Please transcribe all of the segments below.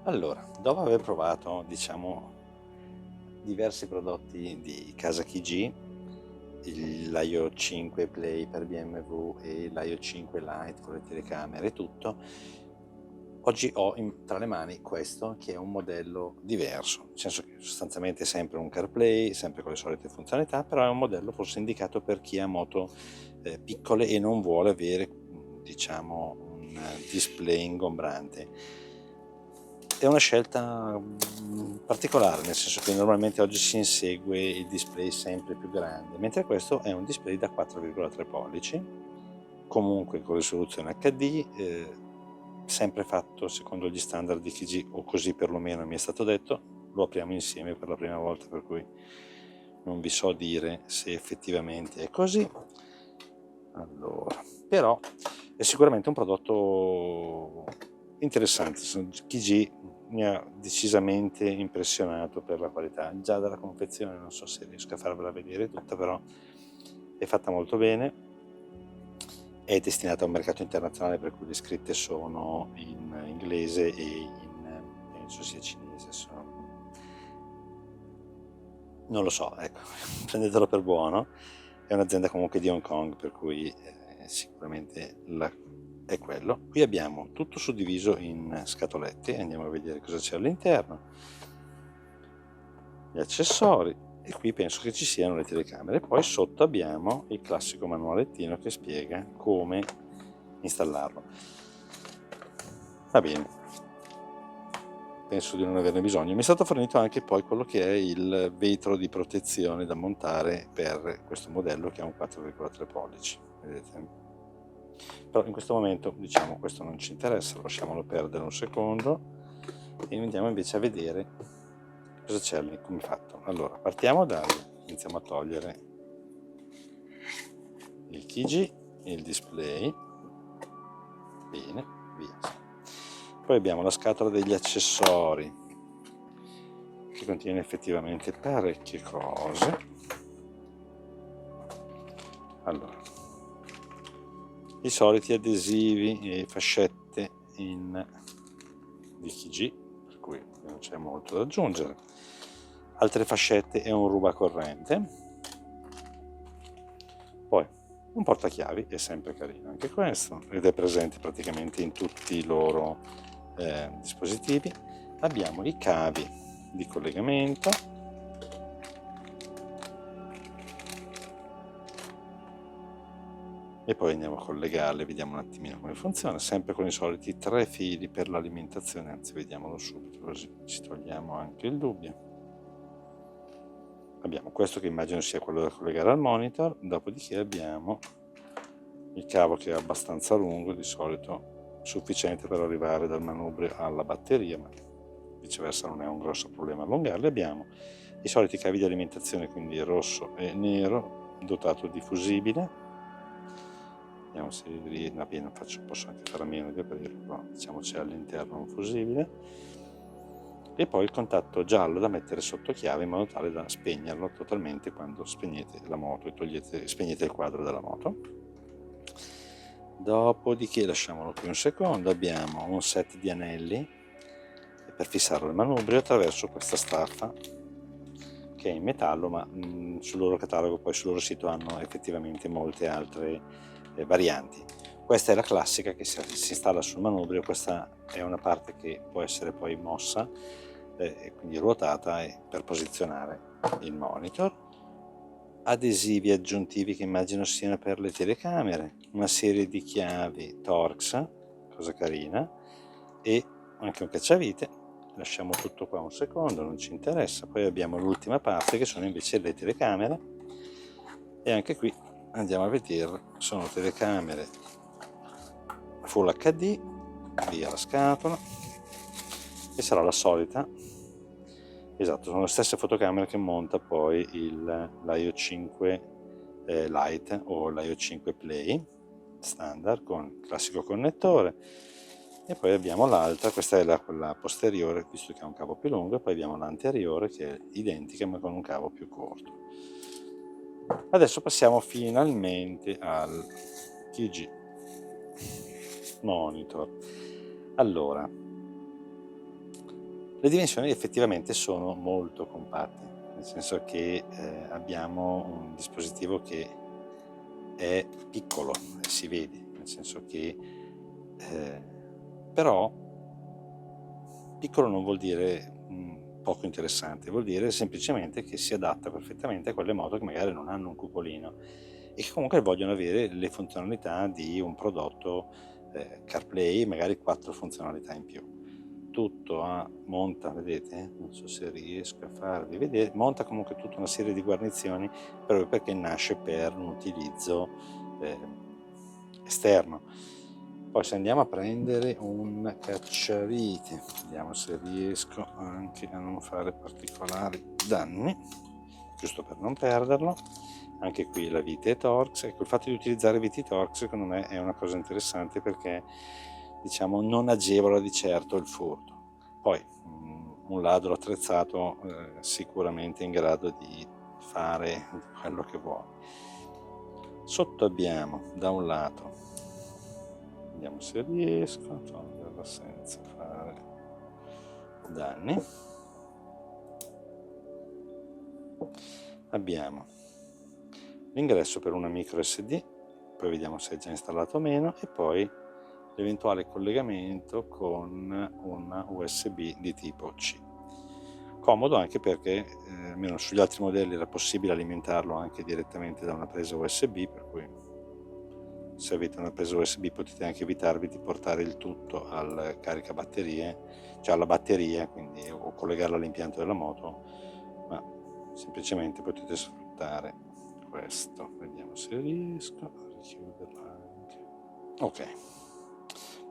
Allora, dopo aver provato, diciamo, diversi prodotti di casa Kiji, l'Aio 5 Play per BMW e l'Aio 5 Lite con le telecamere e tutto, oggi ho tra le mani questo che è un modello diverso, nel senso che sostanzialmente è sempre un CarPlay, sempre con le solite funzionalità, però è un modello forse indicato per chi ha moto piccole e non vuole avere, diciamo, un display ingombrante. È una scelta particolare, nel senso che normalmente oggi si insegue il display sempre più grande, mentre questo è un display da 4,3 pollici, comunque con risoluzione HD, sempre fatto secondo gli standard di Kiji, o così perlomeno mi è stato detto. Lo apriamo insieme per la prima volta, per cui non vi so dire se effettivamente è così. Allora, però è sicuramente un prodotto interessante. Kiji mi ha decisamente impressionato per la qualità, già dalla confezione. Non so se riesco a farvela vedere tutta, però è fatta molto bene, è destinata a un mercato internazionale, per cui le scritte sono in inglese e in, penso sia cinese, non lo so, ecco, prendetelo per buono. È un'azienda comunque di Hong Kong, per cui sicuramente è quello. Qui abbiamo tutto suddiviso in scatolette, andiamo a vedere cosa c'è all'interno, gli accessori, e qui penso che ci siano le telecamere. Poi sotto abbiamo il classico manualettino che spiega come installarlo. Va bene, penso di non averne bisogno. Mi è stato fornito anche poi quello che è il vetro di protezione da montare per questo modello, che ha un 4,3 pollici, vedete? Però in questo momento, diciamo, questo non ci interessa, lasciamolo perdere un secondo e andiamo invece a vedere cosa c'è lì, come fatto. Allora, partiamo iniziamo a togliere il Kiji, il display, bene, via. Poi abbiamo la scatola degli accessori, che contiene effettivamente parecchie cose. Allora, i soliti adesivi e fascette di Kiji, per cui non c'è molto da aggiungere. Altre fascette e un rubacorrente. Poi un portachiavi, è sempre carino anche questo, ed è presente praticamente in tutti i loro dispositivi. Abbiamo i cavi di collegamento, e poi andiamo a collegarle, vediamo un attimino come funziona, sempre con i soliti 3 fili per l'alimentazione, anzi vediamolo subito così ci togliamo anche il dubbio. Abbiamo questo che immagino sia quello da collegare al monitor, dopodiché abbiamo il cavo che è abbastanza lungo, di solito sufficiente per arrivare dal manubrio alla batteria, ma viceversa non è un grosso problema allungarli. Abbiamo i soliti cavi di alimentazione, quindi rosso e nero, dotato di fusibile. Vediamo se posso anche fare a meno di aprirlo, però diciamo c'è all'interno un fusibile. E poi il contatto giallo da mettere sotto chiave, in modo tale da spegnerlo totalmente quando spegnete la moto e spegnete il quadro della moto. Dopodiché, lasciamolo qui un secondo, abbiamo un set di anelli per fissare il manubrio attraverso questa staffa che è in metallo, ma sul loro catalogo, poi sul loro sito, hanno effettivamente molte altre varianti. Questa è la classica che si installa sul manubrio. Questa è una parte che può essere poi mossa e quindi ruotata per posizionare il monitor. Adesivi aggiuntivi che immagino siano per le telecamere, una serie di chiavi Torx, cosa carina, e anche un cacciavite. Lasciamo tutto qua un secondo, non ci interessa. Poi abbiamo l'ultima parte che sono invece le telecamere, e anche qui andiamo a vedere, sono telecamere Full HD, via la scatola, e sarà la solita, esatto, sono le stesse fotocamere che monta poi l'Aio 5 Lite o l'Aio 5 Play standard con il classico connettore. E poi abbiamo l'altra, questa è quella posteriore, visto che ha un cavo più lungo, e poi abbiamo l'anteriore che è identica ma con un cavo più corto. Adesso passiamo finalmente al Kiji Monitor. Allora, Le dimensioni effettivamente sono molto compatte, nel senso che abbiamo un dispositivo che è piccolo e si vede, nel senso che però piccolo non vuol dire poco interessante, vuol dire semplicemente che si adatta perfettamente a quelle moto che magari non hanno un cupolino e che comunque vogliono avere le funzionalità di un prodotto CarPlay, magari 4 funzionalità in più. Tutto monta, vedete? Non so se riesco a farvi vedere, monta comunque tutta una serie di guarnizioni proprio perché nasce per un utilizzo esterno. Poi se andiamo a prendere un cacciavite, vediamo se riesco anche a non fare particolari danni, giusto per non perderlo. Anche qui la vite Torx, ecco, il fatto di utilizzare viti Torx secondo me è una cosa interessante perché diciamo non agevola di certo il furto. Poi un ladro attrezzato sicuramente in grado di fare quello che vuole. Sotto abbiamo da un lato, vediamo se riesco a toglierla senza fare danni, abbiamo l'ingresso per una micro SD, poi vediamo se è già installato o meno, e poi l'eventuale collegamento con una USB di tipo C. Comodo anche perché almeno sugli altri modelli era possibile alimentarlo anche direttamente da una presa USB, per cui se avete una presa USB potete anche evitarvi di portare il tutto al caricabatterie, cioè alla batteria, quindi o collegarlo all'impianto della moto, ma semplicemente potete sfruttare questo. Vediamo se riesco a richiuderlo anche. Ok,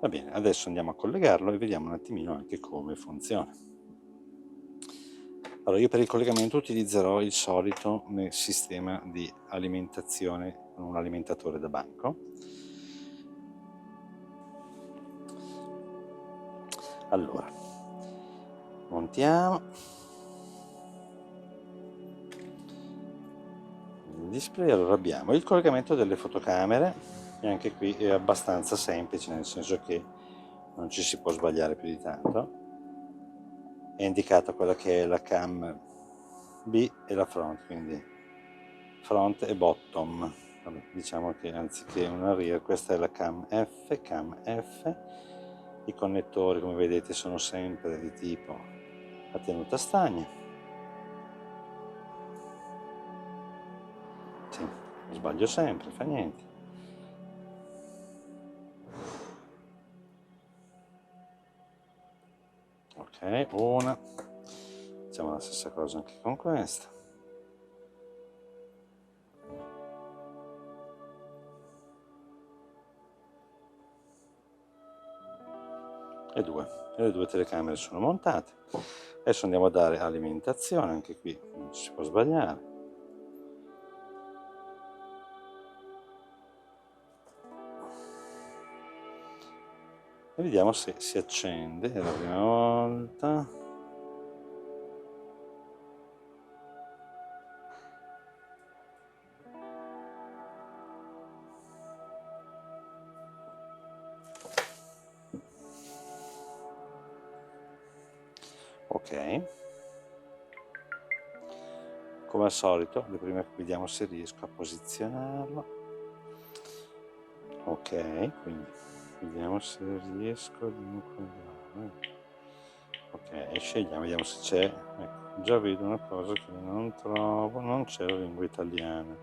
va bene, adesso andiamo a collegarlo e vediamo un attimino anche come funziona. Allora, io per il collegamento utilizzerò il solito sistema di alimentazione con un alimentatore da banco. Allora, montiamo il display. Allora abbiamo il collegamento delle fotocamere e anche qui è abbastanza semplice, nel senso che non ci si può sbagliare più di tanto. È indicata quella che è la cam B e la front, quindi front e bottom. Vabbè, diciamo che anziché una rear, questa è la cam F. I connettori, come vedete, sono sempre di tipo a tenuta stagna. Sì, sbaglio sempre, fa niente. Ok, una. Facciamo la stessa cosa anche con questa. E le due telecamere sono montate. Adesso andiamo a dare alimentazione, anche qui non si può sbagliare. E vediamo se si accende. È la prima volta. Ok, come al solito le prime vediamo se riesco a posizionarlo. Ok, quindi vediamo se riesco ad inquadrare. Ok, scegliamo, vediamo se c'è. Ecco, già vedo una cosa che non trovo, non c'è la lingua italiana.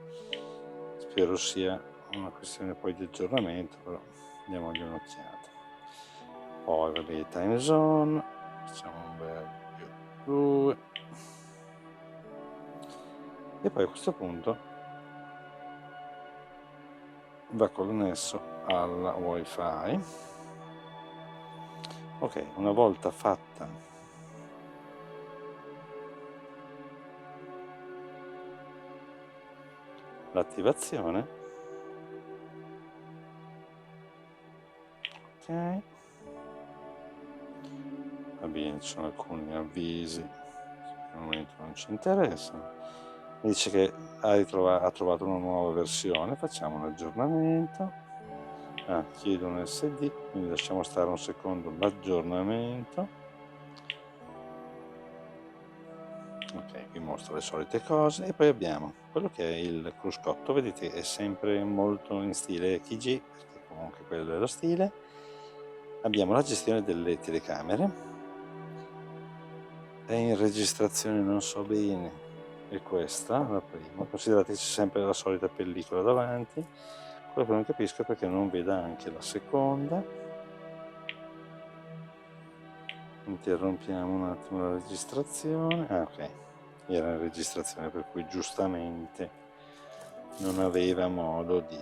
Spero sia una questione poi di aggiornamento, però diamogli un'occhiata. Poi vabbè, time zone, facciamo un bel più 2. E poi a questo punto va connesso alla wifi. Ok, una volta fatta l'attivazione, ok, va bene, ci sono alcuni avvisi che al momento non ci interessano. Mi dice che ha trovato una nuova versione, facciamo un aggiornamento. Chiedo un SD, quindi lasciamo stare un secondo l'aggiornamento. Ok, vi mostro le solite cose e poi abbiamo quello che è il cruscotto, vedete è sempre molto in stile KG, perché comunque quello è lo stile. Abbiamo la gestione delle telecamere, è in registrazione non so bene, è questa la prima, considerate c'è sempre la solita pellicola davanti, quello che non capisco è perché non veda anche la seconda. Interrompiamo un attimo la registrazione. Ah, ok, era in registrazione, per cui giustamente non aveva modo di...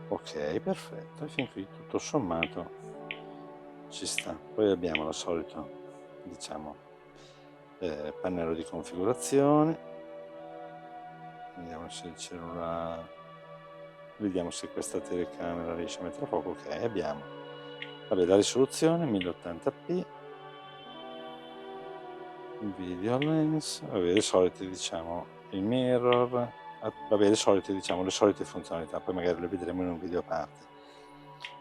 Ok, perfetto, e fin qui tutto sommato ci sta. Poi abbiamo la solita, diciamo, pannello di configurazione. Vediamo se il cellulare, vediamo se questa telecamera riesce a mettere a fuoco. Ok, abbiamo, vabbè, la risoluzione 1080p, video lens, vabbè, le solite, diciamo, il mirror, vabbè, le solite, diciamo, le solite funzionalità, poi magari le vedremo in un video a parte.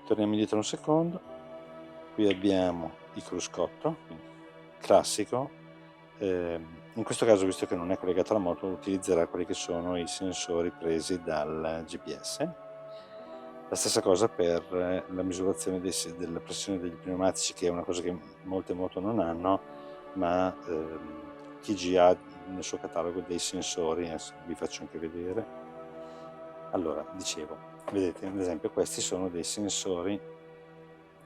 Torniamo indietro un secondo, qui abbiamo il cruscotto, classico. In questo caso, visto che non è collegato alla moto, utilizzerà quelli che sono i sensori presi dal GPS. La stessa cosa per la misurazione della pressione degli pneumatici, che è una cosa che molte moto non hanno, ma KG ha nel suo catalogo dei sensori, adesso vi faccio anche vedere. Allora, dicevo, vedete, ad esempio questi sono dei sensori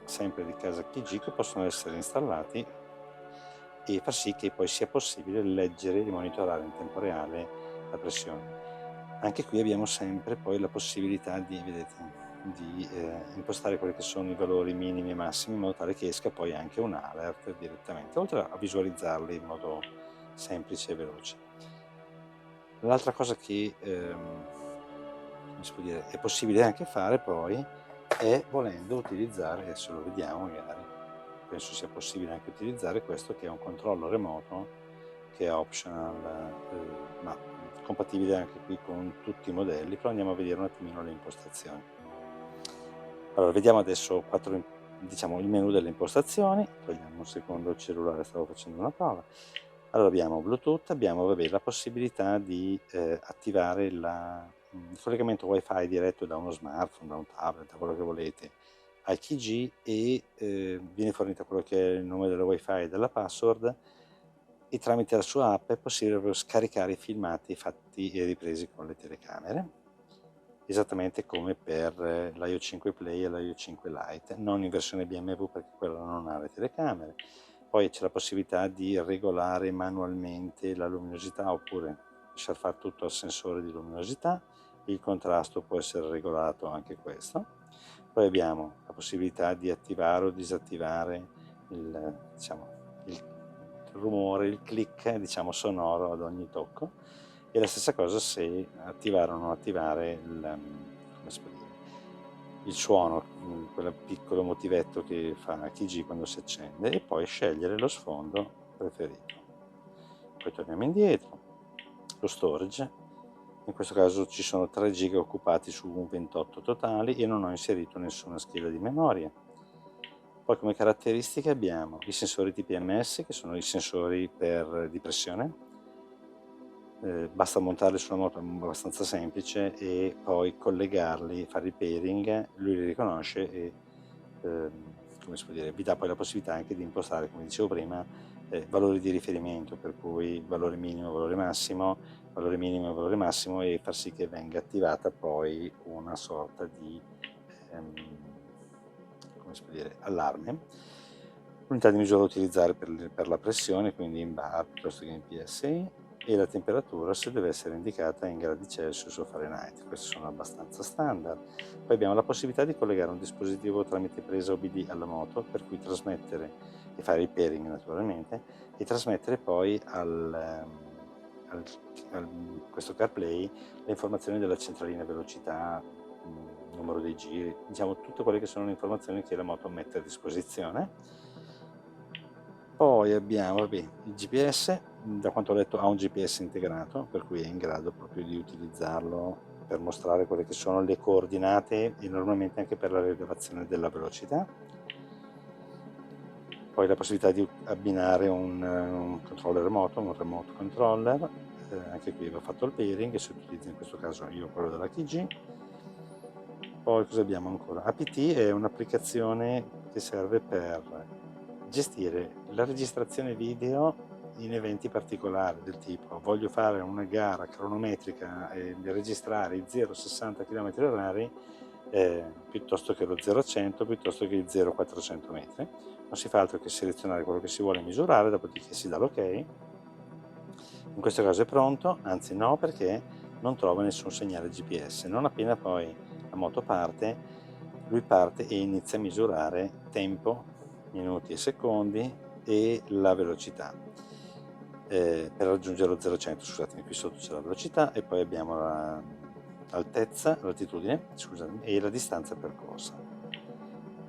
sempre di casa KG che possono essere installati e far sì che poi sia possibile leggere e monitorare in tempo reale la pressione. Anche qui abbiamo sempre poi la possibilità di, vedete, di impostare quelli che sono i valori minimi e massimi in modo tale che esca poi anche un alert direttamente, oltre a visualizzarli in modo semplice e veloce. L'altra cosa che come si può dire, è possibile anche fare poi è, volendo, utilizzare, adesso lo vediamo magari, penso sia possibile anche utilizzare questo che è un controllo remoto che è optional, ma compatibile anche qui con tutti i modelli, però andiamo a vedere un attimino le impostazioni. Allora, vediamo adesso diciamo, il menu delle impostazioni, togliamo un secondo il cellulare, stavo facendo una prova. Allora abbiamo Bluetooth, abbiamo, vabbè, la possibilità di attivare il collegamento wifi diretto da uno smartphone, da un tablet, da quello che volete, al KG, e viene fornito quello che è il nome della wifi e della password, e tramite la sua app è possibile scaricare i filmati fatti e ripresi con le telecamere, esattamente come per l'Io 5 Play e l'Io 5 Lite, non in versione BMW perché quella non ha le telecamere. Poi c'è la possibilità di regolare manualmente la luminosità oppure lasciar fare tutto al sensore di luminosità, il contrasto può essere regolato anche questo. Poi abbiamo la possibilità di attivare o disattivare diciamo, il rumore, il click, diciamo, sonoro ad ogni tocco, e la stessa cosa se attivare o non attivare come si può dire, il suono, quel piccolo motivetto che fa KG quando si accende, e poi scegliere lo sfondo preferito. Poi torniamo indietro, lo storage, in questo caso ci sono 3 giga occupati su un 28 totali e non ho inserito nessuna scheda di memoria. Poi come caratteristiche abbiamo i sensori TPMS, che sono i sensori di pressione. Basta montarli su una moto, è abbastanza semplice, e poi collegarli, fare il pairing, lui li riconosce e come si può dire, vi dà poi la possibilità anche di impostare, come dicevo prima, valori di riferimento, per cui valore minimo, valore massimo, valore minimo e valore massimo, e far sì che venga attivata poi una sorta di come si può dire, allarme. L'unità di misura da utilizzare per la pressione, quindi in bar piuttosto che in PSI, e la temperatura se deve essere indicata in gradi Celsius o Fahrenheit. Questi sono abbastanza standard. Poi abbiamo la possibilità di collegare un dispositivo tramite presa OBD alla moto, per cui trasmettere e fare il pairing naturalmente, e trasmettere poi questo CarPlay le informazioni della centralina velocità, numero dei giri, diciamo tutte quelle che sono le informazioni che la moto mette a disposizione. Poi abbiamo, vabbè, il GPS, da quanto ho letto ha un GPS integrato, per cui è in grado proprio di utilizzarlo per mostrare quelle che sono le coordinate e normalmente anche per la rilevazione della velocità. poi la possibilità di abbinare un controller remoto, un remote controller, anche qui va fatto il pairing e si utilizza in questo caso io quello della TG. Poi cosa abbiamo ancora? APT è un'applicazione che serve per gestire la registrazione video in eventi particolari, del tipo voglio fare una gara cronometrica e registrare i 0,60 km/h piuttosto che lo 0,100, piuttosto che i 0,400 metri. Non si fa altro che selezionare quello che si vuole misurare, dopodiché si dà l'ok. In questo caso è pronto, anzi no, perché non trova nessun segnale GPS. Non appena poi la moto parte, lui parte e inizia a misurare tempo, minuti e secondi e la velocità. Per raggiungere lo 0-100, scusatemi, qui sotto c'è la velocità e poi abbiamo l'altezza, l'altitudine, scusatemi, e la distanza percorsa.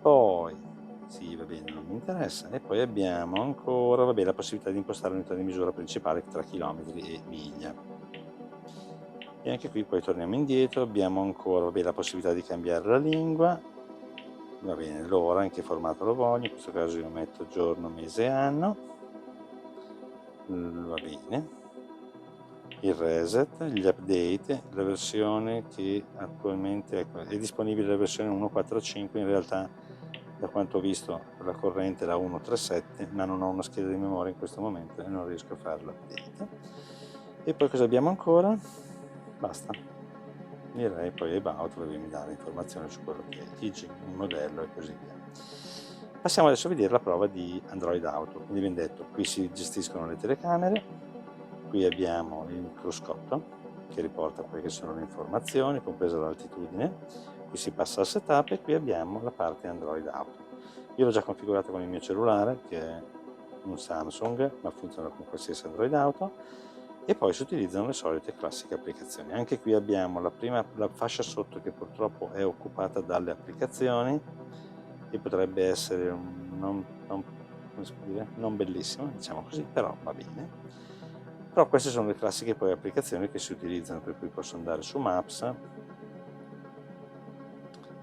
Poi, sì, va bene, non mi interessa. E poi abbiamo ancora, vabbè, la possibilità di impostare l'unità di misura principale tra chilometri e miglia. E anche qui poi torniamo indietro, abbiamo ancora, vabbè, la possibilità di cambiare la lingua, va bene, l'ora, in che formato lo voglio, in questo caso io metto giorno, mese e anno, va bene, il reset, gli update, la versione che attualmente è disponibile, la versione 1.4.5, in realtà da quanto ho visto la corrente è la 1.3.7, ma non ho una scheda di memoria in questo momento e non riesco a fare l'update. E poi cosa abbiamo ancora? Basta, direi poi about, mi dà informazioni su quello che è TG, il modello e così via. Passiamo adesso a vedere la prova di Android Auto. Quindi abbiamo detto, qui si gestiscono le telecamere, qui abbiamo il cruscotto che riporta quelle che sono le informazioni, compresa l'altitudine, qui si passa al setup e qui abbiamo la parte Android Auto. Io l'ho già configurato con il mio cellulare, che è un Samsung, ma funziona con qualsiasi Android Auto, e poi si utilizzano le solite classiche applicazioni. Anche qui abbiamo la fascia sotto che purtroppo è occupata dalle applicazioni e potrebbe essere non bellissima, diciamo così, però va bene. Però queste sono le classiche poi applicazioni che si utilizzano, per cui posso andare su Maps.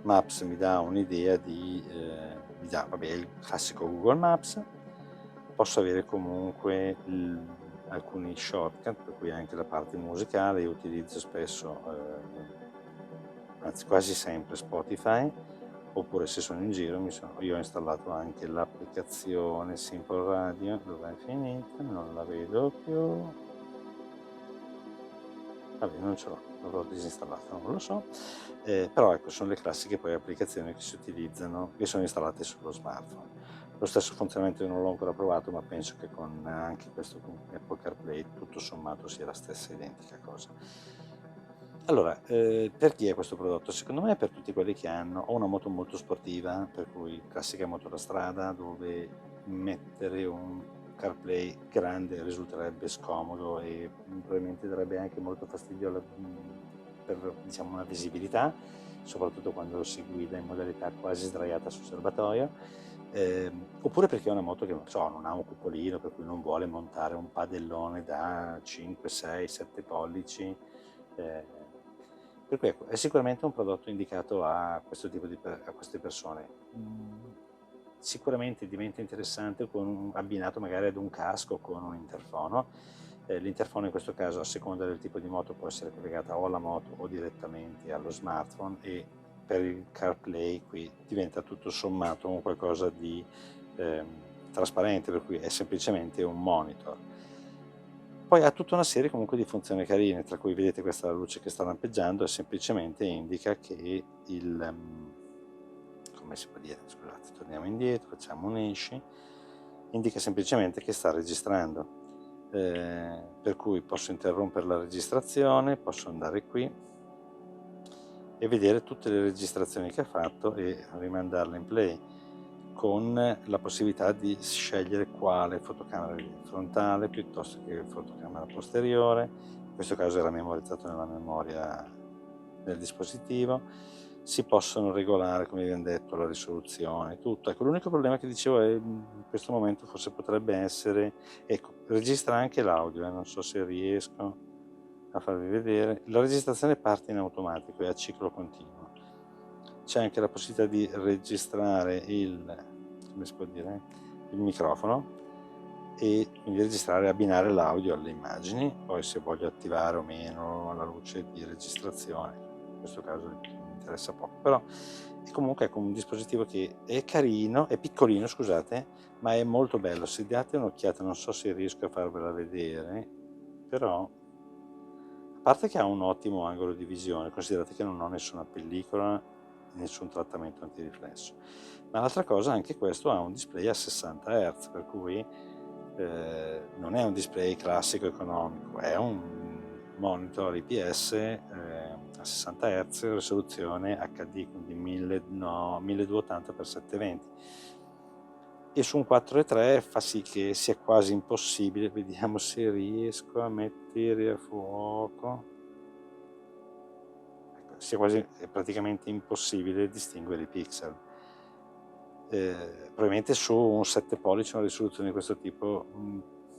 Maps mi dà un'idea mi dà, vabbè, il classico Google Maps. Posso avere comunque alcuni shortcut, per cui anche la parte musicale. Io utilizzo spesso, anzi quasi sempre, Spotify, oppure se sono in giro io ho installato anche l'applicazione Simple Radio. Dov'è finita? Non la vedo più. Vabbè, non ce l'ho, l'avrò disinstallata, non lo so. Però ecco, sono le classiche poi applicazioni che si utilizzano, che sono installate sullo smartphone. Lo stesso funzionamento io non l'ho ancora provato, ma penso che con anche questo con Apple CarPlay tutto sommato sia la stessa identica cosa. Allora, per chi è questo prodotto? Secondo me è per tutti quelli che hanno o una moto molto sportiva, per cui classica moto da strada, dove mettere un CarPlay grande risulterebbe scomodo e probabilmente darebbe anche molto fastidio per, diciamo, una visibilità, soprattutto quando si guida in modalità quasi sdraiata sul serbatoio. Oppure perché è una moto che non so, non ha un cupolino, per cui non vuole montare un padellone da 5, 6, 7 pollici. Per cui ecco, è sicuramente un prodotto indicato a questo tipo a queste persone. Sicuramente diventa interessante abbinato magari ad un casco con un interfono. L'interfono in questo caso, a seconda del tipo di moto, può essere collegata o alla moto o direttamente allo smartphone, e per il CarPlay qui diventa tutto sommato un qualcosa di trasparente, per cui è semplicemente un monitor. Poi ha tutta una serie comunque di funzioni carine, tra cui vedete questa luce che sta lampeggiando e semplicemente indica che come si può dire, scusate, torniamo indietro, facciamo un esci, indica semplicemente che sta registrando, per cui posso interrompere la registrazione, posso andare qui e vedere tutte le registrazioni che ha fatto e rimandarle in play, con la possibilità di scegliere quale fotocamera frontale piuttosto che fotocamera posteriore. In questo caso era memorizzato nella memoria del dispositivo. Si possono regolare, come abbiamo detto, la risoluzione, tutto. Ecco, l'unico problema che dicevo è, in questo momento forse potrebbe essere, ecco, registra anche l'audio, non so se riesco a farvi vedere. La registrazione parte in automatico e a ciclo continuo. C'è anche la possibilità di registrare come si può dire, il microfono e quindi registrare e abbinare l'audio alle immagini, poi se voglio attivare o meno la luce di registrazione, in questo caso mi interessa poco, però è comunque ecco, un dispositivo che è carino, è piccolino scusate, ma è molto bello. Se date un'occhiata, non so se riesco a farvela vedere, però a parte che ha un ottimo angolo di visione, considerate che non ho nessuna pellicola, nessun trattamento antiriflesso, ma l'altra cosa, anche questo ha un display a 60 Hz, per cui non è un display classico economico, è un monitor IPS a 60 Hz, risoluzione HD, quindi 1280x720, e su un 4.3 fa sì che sia quasi impossibile, vediamo se riesco a mettere a fuoco, ecco, sia quasi praticamente impossibile distinguere i pixel. Probabilmente su un 7 pollici una risoluzione di questo tipo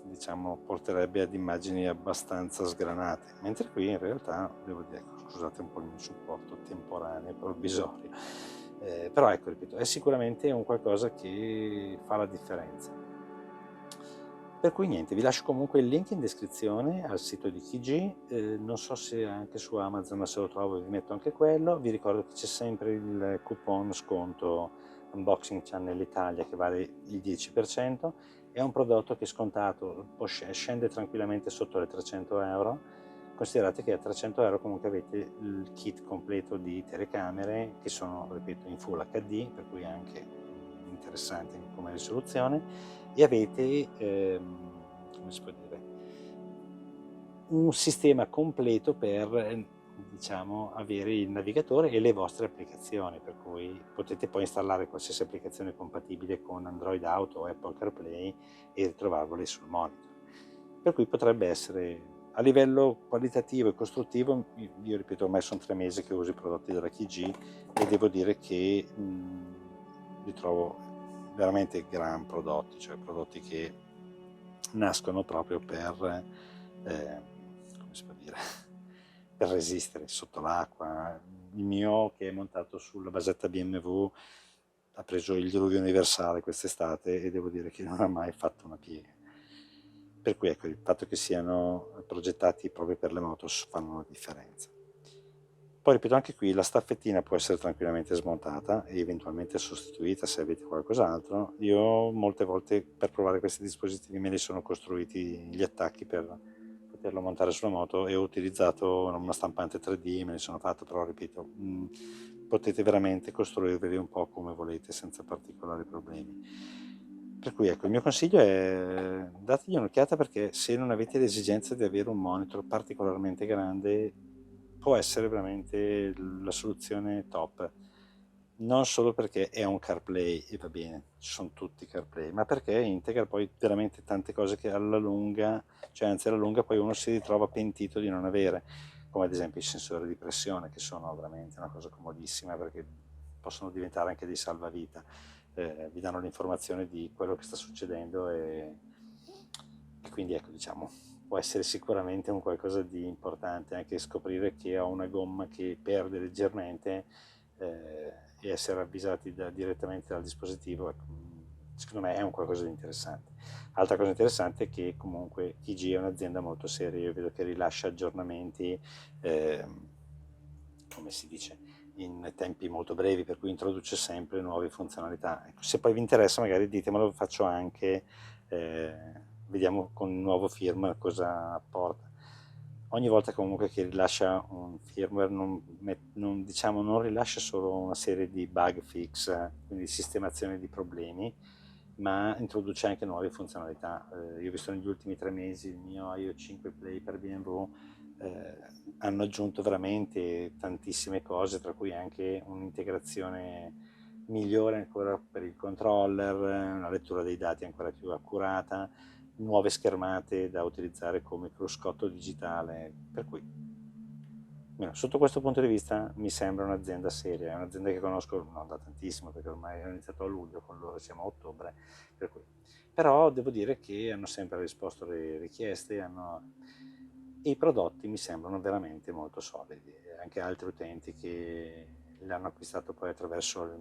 diciamo porterebbe ad immagini abbastanza sgranate, mentre qui in realtà devo dire, scusate un po' il mio supporto temporaneo provvisorio, però ecco, ripeto, è sicuramente un qualcosa che fa la differenza. Per cui niente, vi lascio comunque il link in descrizione al sito di Kiji, non so se anche su Amazon, ma se lo trovo vi metto anche quello. Vi ricordo che c'è sempre il coupon sconto Unboxing Channel Italia che vale il 10%, è un prodotto che scontato scende tranquillamente sotto le 300 euro. Considerate che a 300 euro comunque avete il kit completo di telecamere che sono, ripeto, in Full HD, per cui anche interessante come risoluzione, e avete come si può dire, un sistema completo per diciamo avere il navigatore e le vostre applicazioni, per cui potete poi installare qualsiasi applicazione compatibile con Android Auto o Apple CarPlay e ritrovarveli sul monitor, per cui potrebbe essere a livello qualitativo e costruttivo. Io ripeto, ormai sono 3 mesi che uso i prodotti della Kiji e devo dire che li trovo veramente gran prodotti, cioè prodotti che nascono proprio per come si può dire, per resistere sotto l'acqua. Il mio, che è montato sulla basetta BMW, ha preso il diluvio universale quest'estate e devo dire che non ha mai fatto una piega, per cui ecco, il fatto che siano progettati proprio per le moto fanno la differenza. Poi ripeto, anche qui la staffettina può essere tranquillamente smontata e eventualmente sostituita se avete qualcos'altro. Io molte volte per provare questi dispositivi me li sono costruiti gli attacchi per poterlo montare sulla moto e ho utilizzato una stampante 3D, me ne sono fatto, però ripeto, potete veramente costruirveli un po' come volete senza particolari problemi. Per cui ecco, il mio consiglio è dategli un'occhiata, perché se non avete l'esigenza di avere un monitor particolarmente grande può essere veramente la soluzione top, non solo perché è un CarPlay e va bene, ci sono tutti i CarPlay, ma perché integra poi veramente tante cose che alla lunga, cioè anzi alla lunga poi uno si ritrova pentito di non avere, come ad esempio i sensori di pressione, che sono veramente una cosa comodissima perché possono diventare anche dei salvavita, vi danno l'informazione di quello che sta succedendo e quindi ecco, diciamo, può essere sicuramente un qualcosa di importante anche scoprire che ho una gomma che perde leggermente e essere avvisati direttamente dal dispositivo, ecco, secondo me è un qualcosa di interessante. Altra cosa interessante è che comunque TG è un'azienda molto seria, io vedo che rilascia aggiornamenti, come si dice, in tempi molto brevi, per cui introduce sempre nuove funzionalità. Ecco, se poi vi interessa magari ditemelo, faccio anche, vediamo con il nuovo firmware cosa apporta. Ogni volta comunque che rilascia un firmware diciamo, non rilascia solo una serie di bug fix, quindi sistemazione di problemi, ma introduce anche nuove funzionalità. Io ho visto negli ultimi 3 mesi il mio Io 5 Play per BMW, hanno aggiunto veramente tantissime cose, tra cui anche un'integrazione migliore ancora per il controller, una lettura dei dati ancora più accurata, nuove schermate da utilizzare come cruscotto digitale, per cui sotto questo punto di vista mi sembra un'azienda seria, è un'azienda che conosco non da tantissimo, perché ormai ho iniziato a luglio, con loro siamo a ottobre, per cui. Però devo dire che hanno sempre risposto alle richieste, e i prodotti mi sembrano veramente molto solidi. Anche altri utenti che l'hanno acquistato poi attraverso il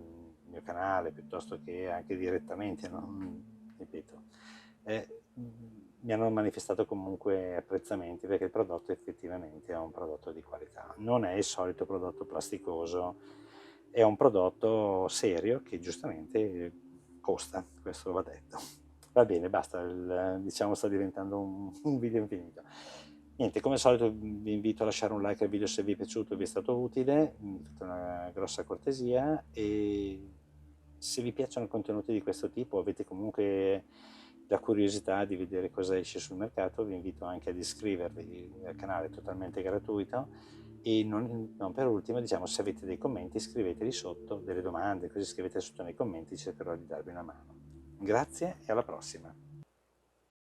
mio canale, piuttosto che anche direttamente, no? ripeto, mi hanno manifestato comunque apprezzamenti perché il prodotto effettivamente è un prodotto di qualità, non è il solito prodotto plasticoso, è un prodotto serio che giustamente costa, questo va detto. Va bene, basta, diciamo sta diventando un video infinito. Niente, come al solito vi invito a lasciare un like al video se vi è piaciuto e vi è stato utile, mi fate una grossa cortesia, e se vi piacciono contenuti di questo tipo, avete comunque la curiosità di vedere cosa esce sul mercato, vi invito anche ad iscrivervi al canale, totalmente gratuito, e non per ultimo, diciamo, se avete dei commenti scriveteli sotto, delle domande, così scrivete sotto nei commenti, cercherò di darvi una mano. Grazie e alla prossima!